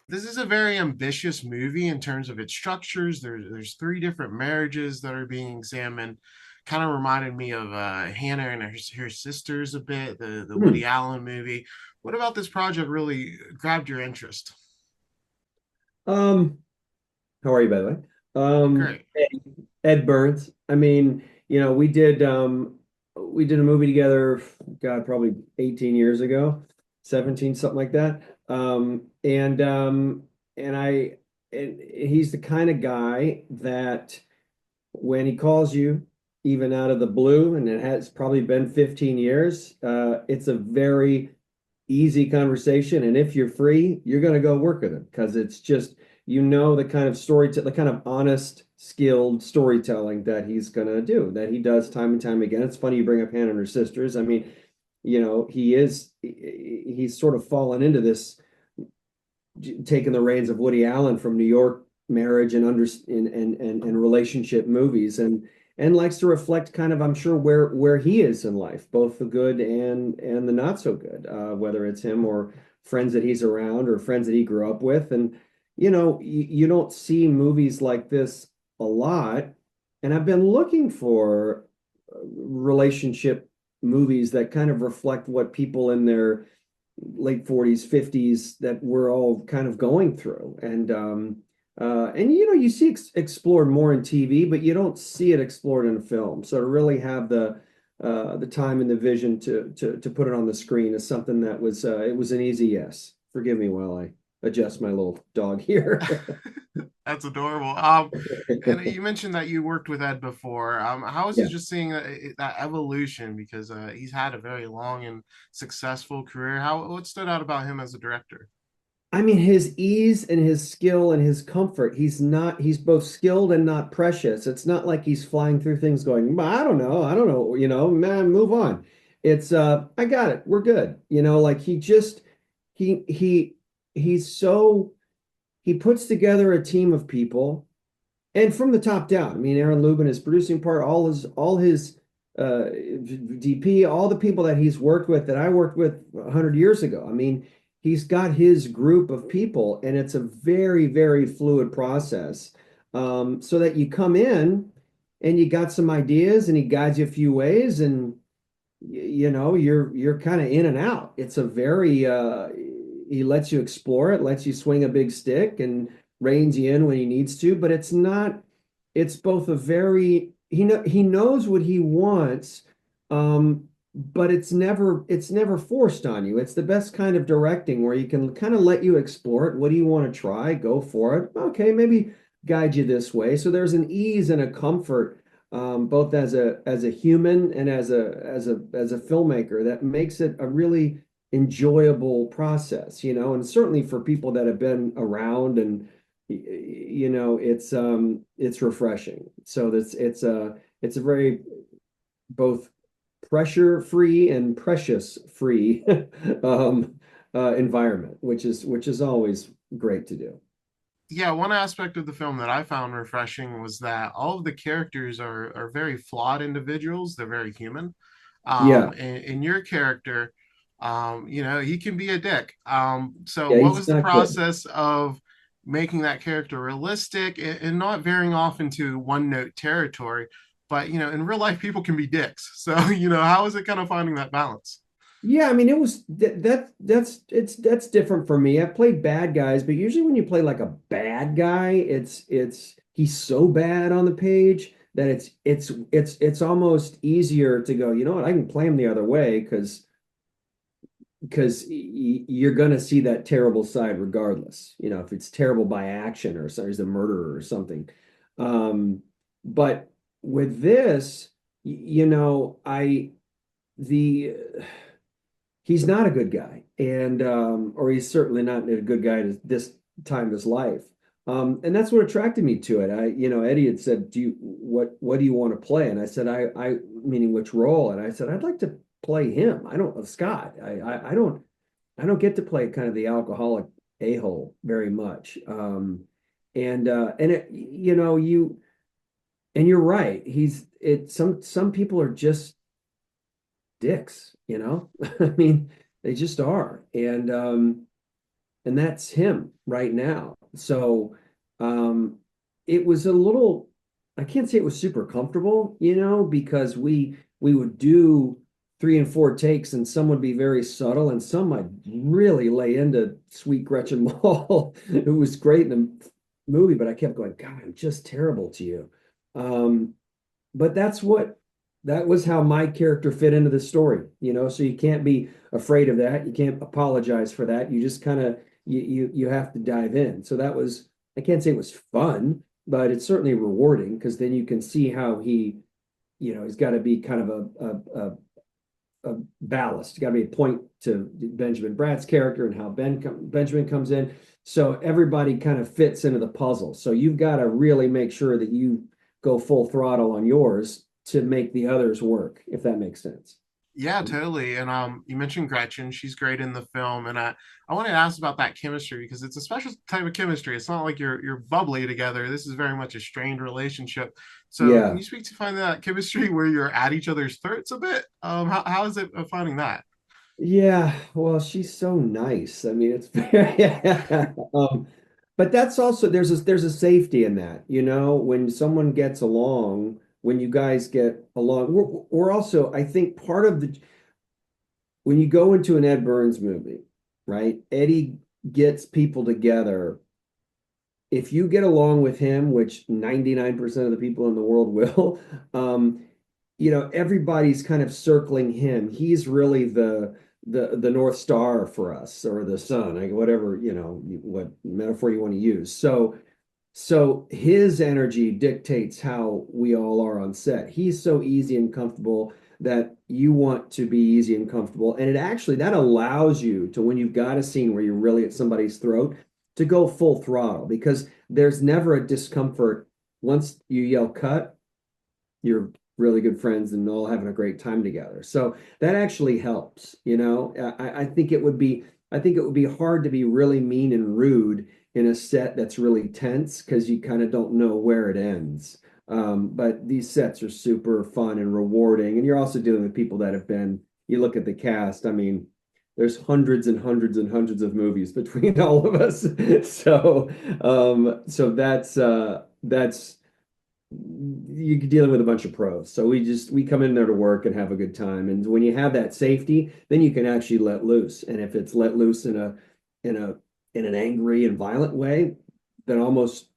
This is a very ambitious movie in terms of its structures. There's three different marriages that are being examined. Kind of reminded me of Hannah and her sisters a bit, the Woody Hmm. Allen movie. What about this project really grabbed your interest? Um, how are you, by the way? Great. Ed Burns. I mean, we did a movie together, God, probably 18 years ago, 17, something like that. And I and he's the kind of guy that when he calls you, even out of the blue, and it has probably been 15 years, it's a very easy conversation. And if you're free, you're going to go work with him because it's just, the kind of the kind of honest, skilled storytelling that he's going to do, that he does time and time again. It's funny you bring up Hannah and her sisters. I mean, he's sort of fallen into this, taking the reins of Woody Allen from New York marriage and and relationship movies, and likes to reflect kind of, I'm sure, where he is in life, both the good and the not so good, whether it's him or friends that he's around or friends that he grew up with. And you don't see movies like this a lot. And I've been looking for relationship movies that kind of reflect what people in their late 40s, 50s that we're all kind of going through. And you see explored more in TV, but you don't see it explored in a film. So to really have the time and the vision to put it on the screen is something that was it was an easy yes. Forgive me while I adjust my little dog here. That's adorable. And you mentioned that you worked with Ed before. How is it Yeah. just seeing that evolution? Because he's had a very long and successful career. What stood out about him as a director? I mean, his ease and his skill and his comfort. He's both skilled and not precious. It's not like he's flying through things going, I don't know, man, move on. It's, I got it. We're good. Like he, he, he's so, he puts together a team of people and from the top down. I mean, Aaron Lubin, his producing part, all his DP, all the people that he's worked with that I worked with 100 years ago. I mean, he's got his group of people, and it's a very, very fluid process. So that you come in and you got some ideas, and he guides you a few ways, and you're kind of in and out. It's a very he lets you explore it, lets you swing a big stick and reins you in when he needs to, but it's not it's both a very he knows what he wants, but it's never forced on you. It's the best kind of directing where you can kind of let you explore it. What do you want to try? Go for it. Okay, maybe guide you this way. So there's an ease and a comfort, both as a human and as a filmmaker, that makes it a really enjoyable process, and certainly for people that have been around, and it's refreshing. So it's a very both pressure free and precious free environment, which is always great to do. Yeah, one aspect of the film that I found refreshing was that all of the characters are very flawed individuals. They're very human. Yeah, In your character, he can be a dick. So yeah, what he's was the not good. process of making that character realistic and not veering off into one note territory? But in real life, people can be dicks. So how is it kind of finding that balance? Yeah, I mean, it was that's different for me. I've played bad guys, but usually when you play like a bad guy, it's he's so bad on the page that it's almost easier to go, you know what, I can play him the other way because you're gonna see that terrible side regardless. If it's terrible by action or so he's a murderer or something. But with this, I the he's not a good guy, and or he's certainly not a good guy at this time of his life. And that's what attracted me to it. Eddie had said, "Do what do you want to play?" And I said, meaning which role?" And I said, "I'd like to play him. I don't Scott. I don't get to play kind of the alcoholic a-hole very much." And it, you're right. Some people are just dicks. I mean, they just are. and that's him right now. So um, it was a little, I can't say it was super comfortable, because we would do 3 and 4 takes, and some would be very subtle, and some I'd really lay into Sweet Gretchen Mol, who was great in the movie, but I kept going, God, I'm just terrible to you. Um, but that was how my character fit into the story, so you can't be afraid of that. You can't apologize for that. You just kind of you have to dive in. So that was, I can't say it was fun, but it's certainly rewarding because then you can see how he's got to be kind of a ballast. Got to be a point to Benjamin Bratt's character and how Benjamin comes in. So everybody kind of fits into the puzzle. So you've got to really make sure that you go full throttle on yours to make the others work, if that makes sense. Yeah, totally. And you mentioned Gretchen. She's great in the film. And I wanted to ask about that chemistry because it's a special type of chemistry. It's not like you're bubbly together. This is very much a strained relationship. So can Yeah. you speak to finding that chemistry where you're at each other's throats a bit? How is it finding that? Yeah, well, she's so nice. I mean, it's very, but that's also there's a safety in that, when someone gets along, when you guys get along. We're also, I think, part of the when you go into an Ed Burns movie, right? Eddie gets people together. If you get along with him, which 99% of the people in the world will, everybody's kind of circling him. He's really the North Star for us, or the sun, like whatever, what metaphor you want to use. So his energy dictates how we all are on set. He's so easy and comfortable that you want to be easy and comfortable. And it actually that allows you to, when you've got a scene where you're really at somebody's throat, to go full throttle because there's never a discomfort. Once you yell cut, you're really good friends and all having a great time together. So that actually helps, I think it would be hard to be really mean and rude in a set that's really tense because you kind of don't know where it ends. But these sets are super fun and rewarding, and you're also dealing with people that have been. You look at the cast. I mean, there's hundreds and hundreds and hundreds of movies between all of us. So that's you're dealing with a bunch of pros. So we come in there to work and have a good time. And when you have that safety, then you can actually let loose. And if it's let loose in a in an angry and violent way, then almost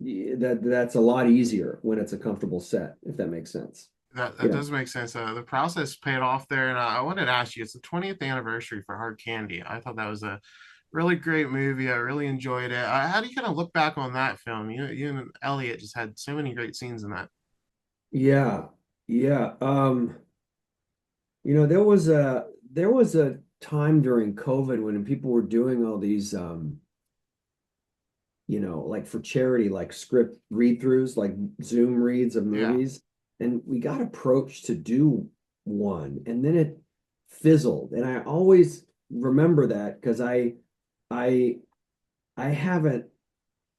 that's a lot easier when it's a comfortable set, if that makes sense. That Yeah. does make sense. The process paid off there, and I wanted to ask you. It's the 20th anniversary for Hard Candy. I thought that was a really great movie. I really enjoyed it. How do you kind of look back on that film? You and Elliot just had so many great scenes in that. Yeah. Yeah. There was a time during COVID when people were doing all these like for charity, like script read-throughs, like Zoom reads of Yeah, movies. And we got approached to do one, and then it fizzled. And I always remember that because I I haven't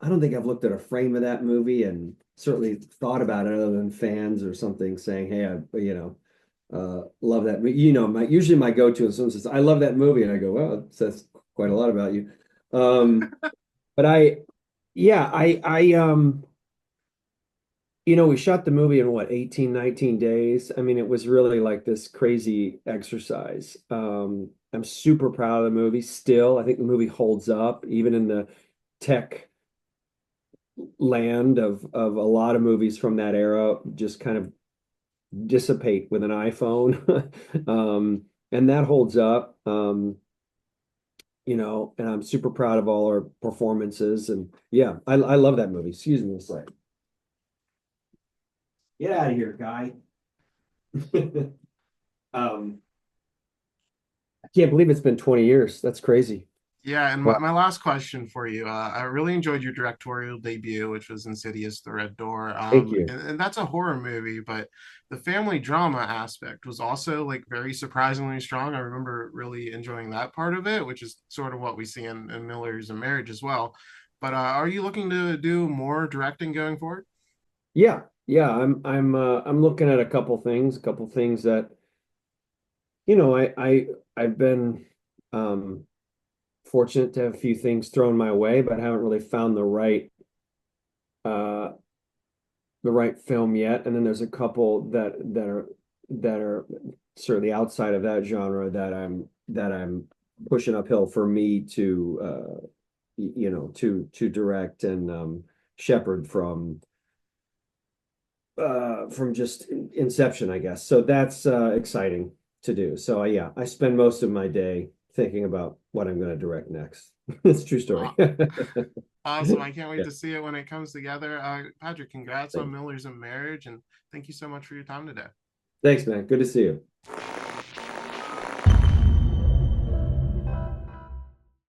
I don't think I've looked at a frame of that movie and certainly thought about it other than fans or something saying, hey, love that movie. Usually my go-to is someone says, I love that movie. And I go, well, it says quite a lot about you. Um, but yeah, we shot the movie in what, 18, 19 days. I mean, it was really like this crazy exercise. I'm super proud of the movie still. I think the movie holds up even in the tech land of a lot of movies from that era just kind of dissipate with an iPhone. And that holds up. And I'm super proud of all our performances. And yeah, I love that movie. Excuse me a second. Get out of here, guy. Um, I can't believe it's been 20 years. That's crazy. yeah. And Wow. my last question for you. I really enjoyed your directorial debut, which was Insidious: The Red Door. Thank you. And that's a horror movie, but the family drama aspect was also like very surprisingly strong. I remember really enjoying that part of it, which is sort of what we see in Miller's and Marriage as well. But are you looking to do more directing going forward? Yeah. Yeah, I'm looking at a couple things that I've been um fortunate to have a few things thrown my way, but haven't really found uh the right film yet. And then there's a couple that are sort of the outside of that genre that I'm pushing uphill for me to to direct and shepherd from just inception, I guess. So that's exciting to do. So yeah, I spend most of my day thinking about what I'm going to direct next. It's a true Uh, story. awesome. I can't wait Yeah, to see it when it comes together. Patrick, congrats on thanks. Millers and Marriage, and thank you so much for your time today. Thanks, man. Good to see you.